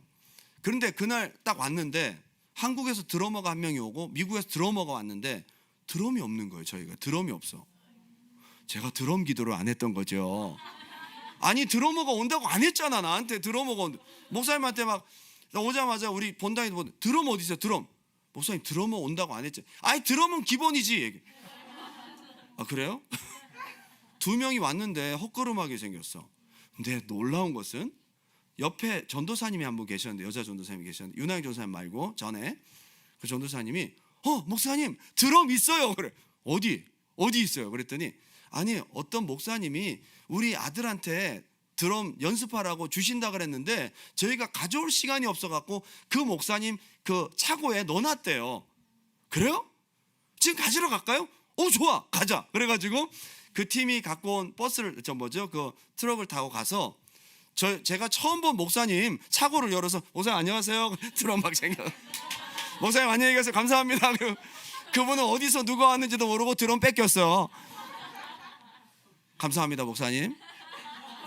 그런데 그날 딱 왔는데 한국에서 드러머가 한 명이 오고 미국에서 드러머가 왔는데 드럼이 없는 거예요. 저희가 드럼이 없어. 제가 드럼 기도를 안 했던 거죠. 아니 드러머가 온다고 안 했잖아. 나한테 드러머가 온다. 목사님한테 막 오자마자 우리 본당에 드럼 어디 있어요? 드럼. 목사님 드러머 온다고 안 했죠. 아니 드럼은 기본이지. 아 그래요? 2명이 왔는데 헛걸음하게 생겼어. 근데 놀라운 것은 옆에 전도사님이 한 분 계셨는데, 여자 전도사님이 계셨는데, 윤하영 전도사님 말고 전에 그 전도사님이 목사님 드럼 있어요. 그래. 어디 있어요? 그랬더니 아니 어떤 목사님이 우리 아들한테 드럼 연습하라고 주신다 그랬는데 저희가 가져올 시간이 없어갖고 그 목사님 그 차고에 넣어놨대요. 그래요? 지금 가지러 갈까요? 좋아 가자. 그래가지고 그 팀이 갖고 온 버스를 그 트럭을 타고 가서 제가 처음 본 목사님 차고를 열어서 목사님 안녕하세요. 드럼 막 챙겨. 목사님 안녕히 계세요. 감사합니다. 그분은 어디서 누가 왔는지도 모르고 드럼 뺏겼어. 감사합니다 목사님.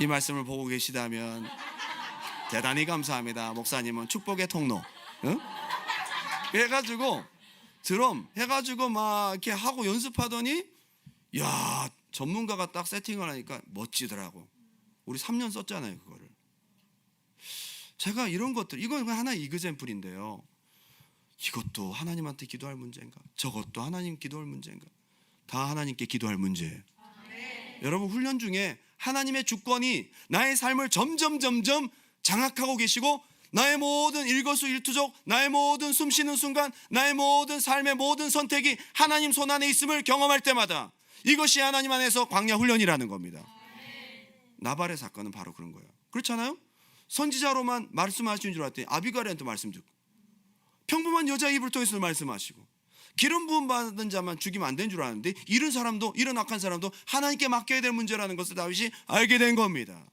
이 말씀을 보고 계시다면 대단히 감사합니다. 목사님은 축복의 통로. 응? 해가지고 드럼 해가지고 막 이렇게 하고 연습하더니 야 전문가가 딱 세팅을 하니까 멋지더라고. 우리 3년 썼잖아요 그거를. 제가 이런 것들 이건 하나의 이그젠플인데요. 이것도 하나님한테 기도할 문제인가? 저것도 하나님 기도할 문제인가? 다 하나님께 기도할 문제예요. 여러분 훈련 중에 하나님의 주권이 나의 삶을 점점 장악하고 계시고 나의 모든 일거수일투족, 나의 모든 숨쉬는 순간, 나의 모든 삶의 모든 선택이 하나님 손안에 있음을 경험할 때마다 이것이 하나님 안에서 광야 훈련이라는 겁니다. 나발의 사건은 바로 그런 거예요. 그렇잖아요? 선지자로만 말씀하시는 줄 알았더니 아비갈한테 말씀 듣고 평범한 여자 입을 통해서 말씀하시고 기름 부음 받은 자만 죽이면 안 되는 줄 알았는데 이런 사람도 이런 악한 사람도 하나님께 맡겨야 될 문제라는 것을 다윗이 알게 된 겁니다.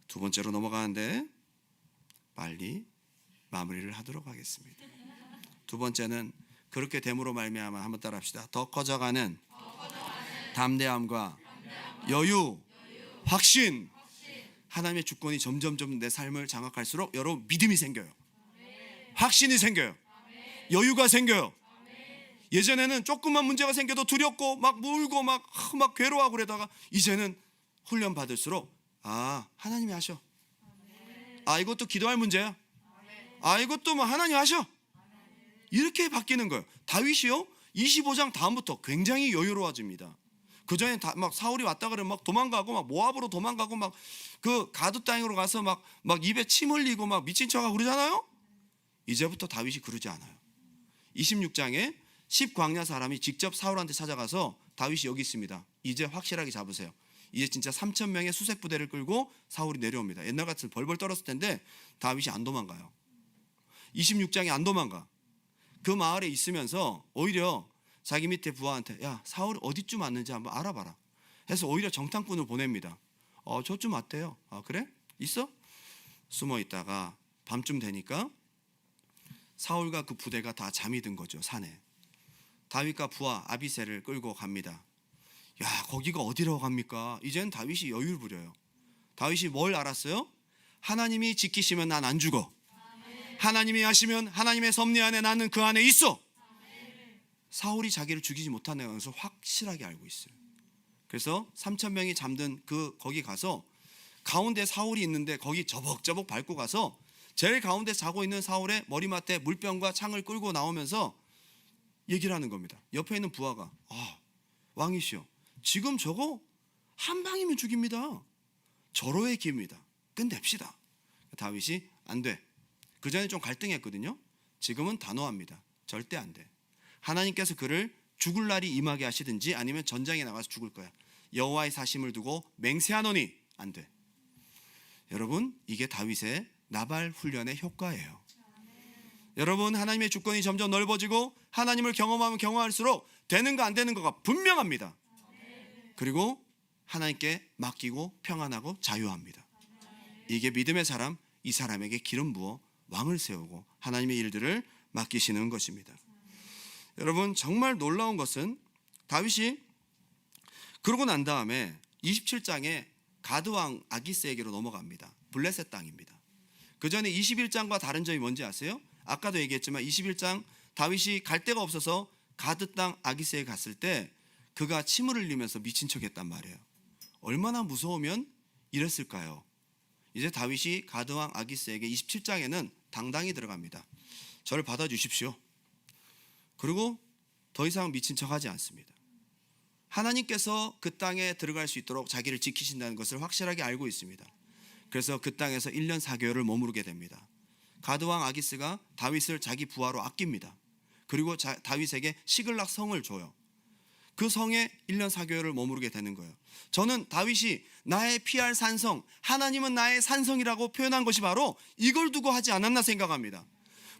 두 번째로 넘어가는데 빨리 마무리를 하도록 하겠습니다. 두 번째는 그렇게 됨으로 말미암아 한번 따라합시다. 더 커져가는 담대함과 여유, 확신. 하나님의 주권이 점점 내 삶을 장악할수록 여러분 믿음이 생겨요. 확신이 생겨요. 여유가 생겨요. 예전에는 조금만 문제가 생겨도 두렵고 막 울고 막 괴로워하고 그러다가 이제는 훈련 받을수록 하나님이 하셔. 이것도 기도할 문제야. 이것도 뭐 하나님 하셔. 이렇게 바뀌는 거예요. 다윗이요 25장 다음부터 굉장히 여유로워집니다. 그 전에 막 사울이 왔다 그러면 막 도망가고 막 모압으로 도망가고 막 그 가드 땅으로 가서 막 입에 침 흘리고 막 미친 척하고 그러잖아요. 이제부터 다윗이 그러지 않아요. 26장에 10광야 사람이 직접 사울한테 찾아가서 다윗이 여기 있습니다. 이제 확실하게 잡으세요. 이제 진짜 3,000명의 수색 부대를 끌고 사울이 내려옵니다. 옛날 같으면 벌벌 떨었을 텐데 다윗이 안 도망가요. 26장에 안 도망가. 그 마을에 있으면서 오히려 자기 밑에 부하한테 야 사울이 어디쯤 왔는지 한번 알아봐라 해서 오히려 정탐꾼을 보냅니다. 저쯤 왔대요. 그래? 있어? 숨어 있다가 밤쯤 되니까 사울과 그 부대가 다 잠이 든 거죠. 산에. 다윗과 부하 아비새를 끌고 갑니다. 야 거기가 어디라고 갑니까? 이젠 다윗이 여유를 부려요. 다윗이 뭘 알았어요? 하나님이 지키시면 난 안 죽어. 하나님이 하시면 하나님의 섭리 안에 나는 그 안에 있어. 사울이 자기를 죽이지 못한다는 것을 확실하게 알고 있어요. 그래서 3,000명이 잠든 거기 가서 가운데 사울이 있는데 거기 저벅저벅 밟고 가서 제일 가운데 자고 있는 사울의 머리맡에 물병과 창을 끌고 나오면서 얘기를 하는 겁니다. 옆에 있는 부하가 왕이시여, 지금 저거 한 방이면 죽입니다. 절호의 기회입니다. 끝냅시다. 다윗이 안 돼. 그 전에 좀 갈등했거든요. 지금은 단호합니다. 절대 안 돼. 하나님께서 그를 죽을 날이 임하게 하시든지 아니면 전장에 나가서 죽을 거야. 여호와의 사심을 두고 맹세하노니 안 돼. 여러분, 이게 다윗의 나발 훈련의 효과예요. 여러분, 하나님의 주권이 점점 넓어지고 하나님을 경험하면 경험할수록 되는가 안 되는가가 분명합니다. 그리고 하나님께 맡기고 평안하고 자유합니다. 이게 믿음의 사람, 이 사람에게 기름 부어 왕을 세우고 하나님의 일들을 맡기시는 것입니다. 여러분, 정말 놀라운 것은 다윗이 그러고 난 다음에 27장에 가드왕 아기스에게로 넘어갑니다. 블레셋 땅입니다. 그 전에 21장과 다른 점이 뭔지 아세요? 아까도 얘기했지만 21장 다윗이 갈 데가 없어서 가드 땅 아기스에 갔을 때 그가 침을 흘리면서 미친 척했단 말이에요. 얼마나 무서우면 이랬을까요? 이제 다윗이 가드왕 아기스에게 27장에는 당당히 들어갑니다. 저를 받아주십시오. 그리고 더 이상 미친 척하지 않습니다. 하나님께서 그 땅에 들어갈 수 있도록 자기를 지키신다는 것을 확실하게 알고 있습니다. 그래서 그 땅에서 1년 4개월을 머무르게 됩니다. 가드왕 아기스가 다윗을 자기 부하로 아낍니다. 그리고 다윗에게 시글락 성을 줘요. 그 성에 1년 4개월을 머무르게 되는 거예요. 저는 다윗이 나의 피할 산성, 하나님은 나의 산성이라고 표현한 것이 바로 이걸 두고 하지 않았나 생각합니다.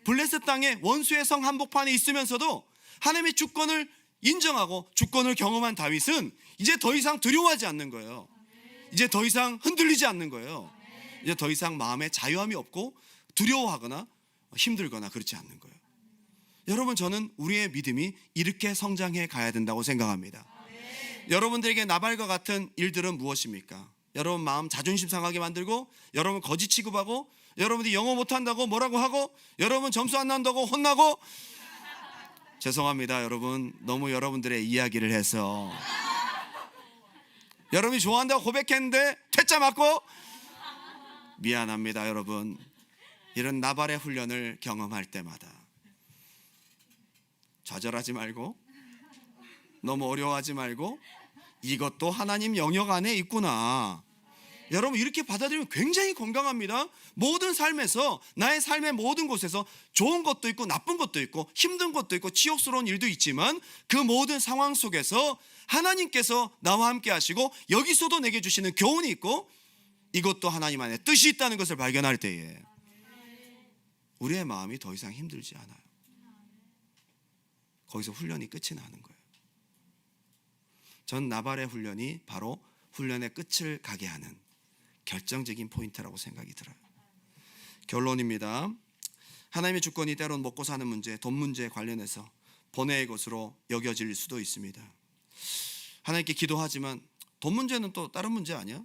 블레셋 땅에 원수의 성 한복판에 있으면서도 하나님의 주권을 인정하고 주권을 경험한 다윗은 이제 더 이상 두려워하지 않는 거예요. 이제 더 이상 흔들리지 않는 거예요. 이제 더 이상 마음에 자유함이 없고 두려워하거나 힘들거나 그렇지 않는 거예요. 여러분, 저는 우리의 믿음이 이렇게 성장해 가야 된다고 생각합니다. 여러분들에게 나발과 같은 일들은 무엇입니까? 여러분 마음 자존심 상하게 만들고, 여러분 거짓 취급하고, 여러분들이 영어 못한다고 뭐라고 하고, 여러분 점수 안 나온다고 혼나고. 죄송합니다. 여러분, 너무 여러분들의 이야기를 해서 여러분이 좋아한다고 고백했는데 퇴짜 맞고 미안합니다. 여러분, 이런 나발의 훈련을 경험할 때마다 좌절하지 말고, 너무 어려워하지 말고, 이것도 하나님 영역 안에 있구나. 여러분, 이렇게 받아들이면 굉장히 건강합니다. 모든 삶에서, 나의 삶의 모든 곳에서 좋은 것도 있고 나쁜 것도 있고 힘든 것도 있고 치욕스러운 일도 있지만 그 모든 상황 속에서 하나님께서 나와 함께 하시고 여기서도 내게 주시는 교훈이 있고 이것도 하나님 안에 뜻이 있다는 것을 발견할 때에 우리의 마음이 더 이상 힘들지 않아요. 거기서 훈련이 끝이 나는 거예요. 전 나발의 훈련이 바로 훈련의 끝을 가게 하는 결정적인 포인트라고 생각이 들어요. 결론입니다. 하나님의 주권이 때론 먹고 사는 문제, 돈 문제에 관련해서 번뇌의 것으로 여겨질 수도 있습니다. 하나님께 기도하지만 돈 문제는 또 다른 문제 아니야?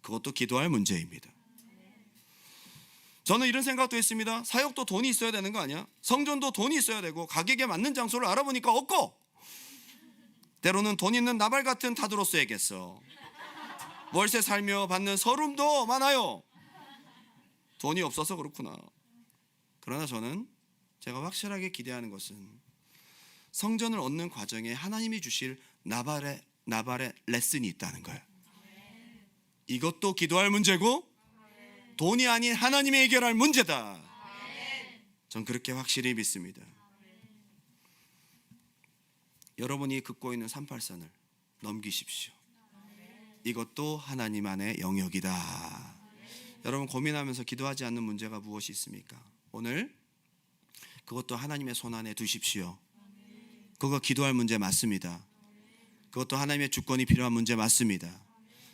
그것도 기도할 문제입니다. 저는 이런 생각도 했습니다. 사역도 돈이 있어야 되는 거 아니야? 성전도 돈이 있어야 되고 가격에 맞는 장소를 알아보니까 없고, 때로는 돈 있는 나발 같은 타드로스에게서 월세 살며 받는 서름도 많아요. 돈이 없어서 그렇구나. 그러나 저는 제가 확실하게 기대하는 것은 성전을 얻는 과정에 하나님이 주실 나발의 레슨이 있다는 거예요. 이것도 기도할 문제고 돈이 아닌 하나님이 해결할 문제다. 전 그렇게 확실히 믿습니다. 여러분이 긋고 있는 38선을 넘기십시오. 이것도 하나님 안의 영역이다. 여러분 고민하면서 기도하지 않는 문제가 무엇이 있습니까? 오늘 그것도 하나님의 손 안에 두십시오. 그거 기도할 문제 맞습니다. 그것도 하나님의 주권이 필요한 문제 맞습니다.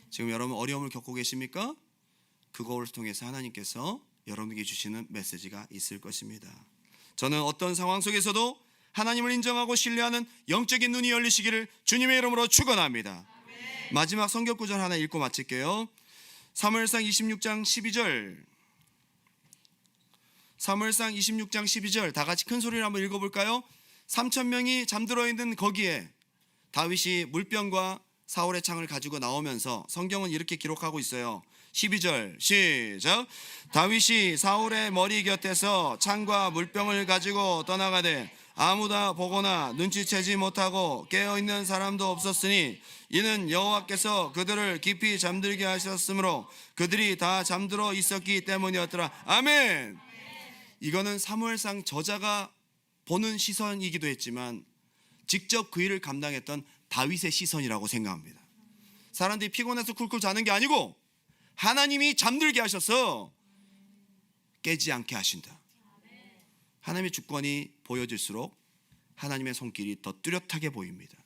지금 여러분 어려움을 겪고 계십니까? 그걸 통해서 하나님께서 여러분에게 주시는 메시지가 있을 것입니다. 저는 어떤 상황 속에서도 하나님을 인정하고 신뢰하는 영적인 눈이 열리시기를 주님의 이름으로 축원합니다. 마지막 성경 구절 하나 읽고 마칠게요. 사무엘상 26장 12절. 사무엘상 26장 12절 다 같이 큰 소리로 한번 읽어볼까요? 3,000명이 잠들어 있는 거기에 다윗이 물병과 사울의 창을 가지고 나오면서 성경은 이렇게 기록하고 있어요. 12절 시작. 다윗이 사울의 머리 곁에서 창과 물병을 가지고 떠나가되 아무도 보거나 눈치채지 못하고 깨어있는 사람도 없었으니 이는 여호와께서 그들을 깊이 잠들게 하셨으므로 그들이 다 잠들어 있었기 때문이었더라. 아멘. 이거는 사무엘상 저자가 보는 시선이기도 했지만 직접 그 일을 감당했던 다윗의 시선이라고 생각합니다. 사람들이 피곤해서 쿨쿨 자는 게 아니고 하나님이 잠들게 하셔서 깨지 않게 하신다. 하나님의 주권이 보여질수록 하나님의 손길이 더 뚜렷하게 보입니다.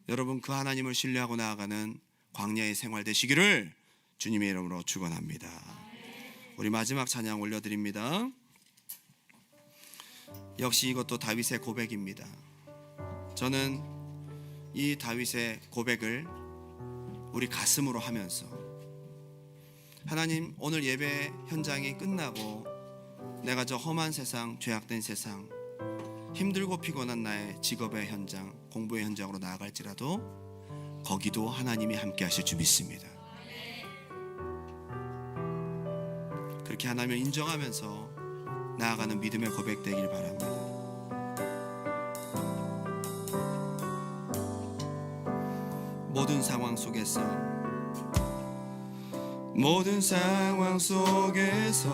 여러분, 그 하나님을 신뢰하고 나아가는 광야의 생활 되시기를 주님의 이름으로 축원합니다. 우리 마지막 찬양 올려드립니다. 역시 이것도 다윗의 고백입니다. 저는 이 다윗의 고백을 우리 가슴으로 하면서 하나님, 오늘 예배 현장이 끝나고 내가 저 험한 세상, 죄악된 세상, 힘들고 피곤한 나의 직업의 현장, 공부의 현장으로 나아갈지라도 거기도 하나님이 함께 하실 줄 믿습니다. 그렇게 하나님을 인정하면서 나아가는 믿음의 고백 되길 바랍니다. 모든 상황 속에서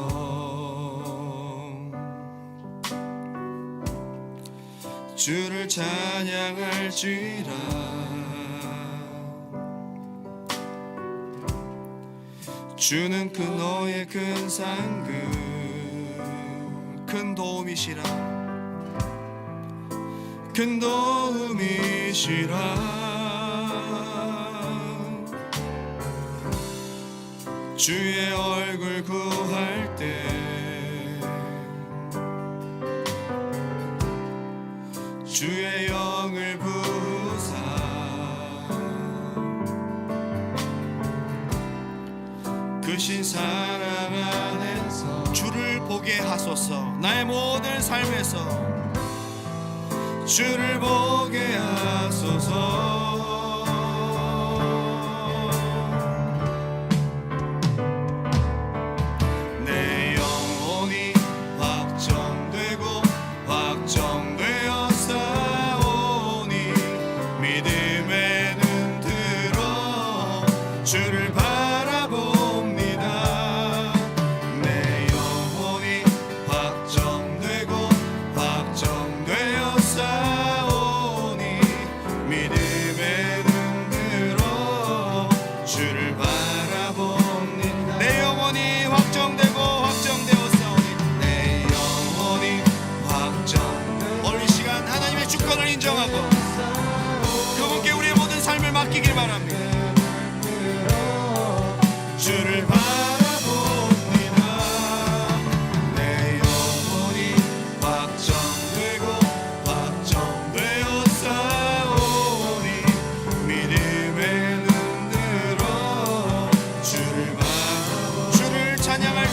주를 찬양할지라. 주는 그 너의 큰 상급, 큰 도움이시라, 큰 도움이시라. 주의 얼굴 구할 때 주의 영을 부으사 그 신 사랑 안에서 주를 보게 하소서. 나의 모든 삶에서 주를 보게 하소서. 그분께 우리의 모든 삶을 맡기길 바랍니다. 주를 바라봅니다. 내 영혼이 확정되고 확정되어 싸우니 믿음의 눈으로 주를 바라봅니다. 주를 찬양할 때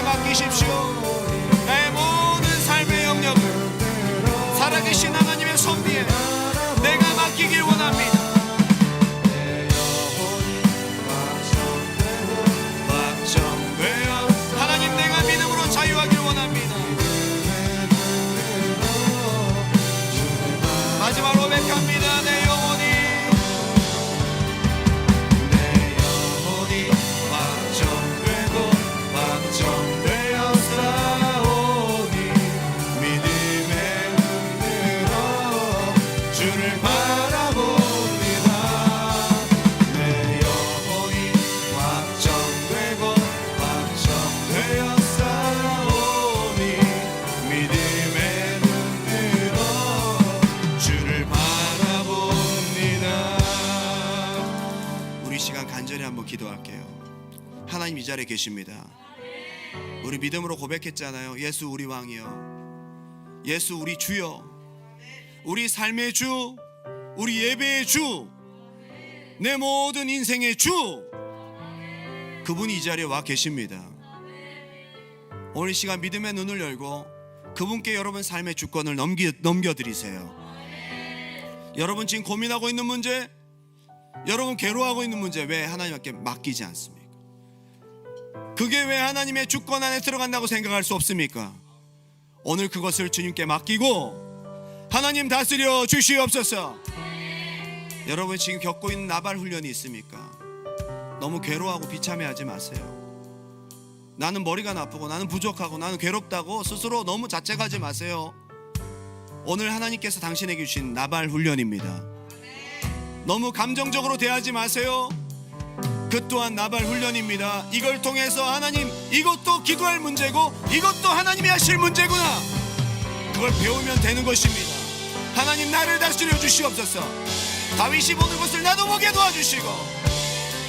맡기십시오. 나의 모든 삶의 영역을 살아계신 하나님의 섭리에 내가 맡기길 원합니다. 하나님, 내가 믿음으로 자유하길 원합니다. 마지막으로 고백합니다. 내 영혼이 확정되고 확정되어 간절히 한번 기도할게요. 하나님 이 자리에 계십니다. 우리 믿음으로 고백했잖아요. 예수 우리 왕이여, 예수 우리 주여, 우리 삶의 주, 우리 예배의 주, 내 모든 인생의 주, 그분이 이 자리에 와 계십니다. 오늘 이 시간 믿음의 눈을 열고 그분께 여러분 삶의 주권을 넘겨드리세요. 여러분 지금 고민하고 있는 문제, 여러분 괴로워하고 있는 문제 왜 하나님께 맡기지 않습니까? 그게 왜 하나님의 주권 안에 들어간다고 생각할 수 없습니까? 오늘 그것을 주님께 맡기고 하나님 다스려 주시옵소서. 여러분 지금 겪고 있는 나발 훈련이 있습니까? 너무 괴로워하고 비참해하지 마세요. 나는 머리가 나쁘고 나는 부족하고 나는 괴롭다고 스스로 너무 자책하지 마세요. 오늘 하나님께서 당신에게 주신 나발 훈련입니다. 너무 감정적으로 대하지 마세요. 그 또한 나발 훈련입니다. 이걸 통해서 하나님, 이것도 기도할 문제고 이것도 하나님이 하실 문제구나, 그걸 배우면 되는 것입니다. 하나님 나를 다스려 주시옵소서. 다윗이 보는 것을 나도 보게 도와주시고,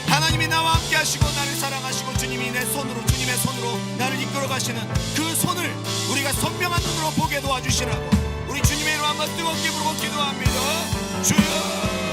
하나님이 나와 함께 하시고 나를 사랑하시고 주님이 내 손으로, 주님의 손으로 나를 이끌어 가시는 그 손을 우리가 선명한 눈으로 보게 도와주시라고 우리 주님의 이름 한번 뜨겁게 부르고 기도합니다. 주여.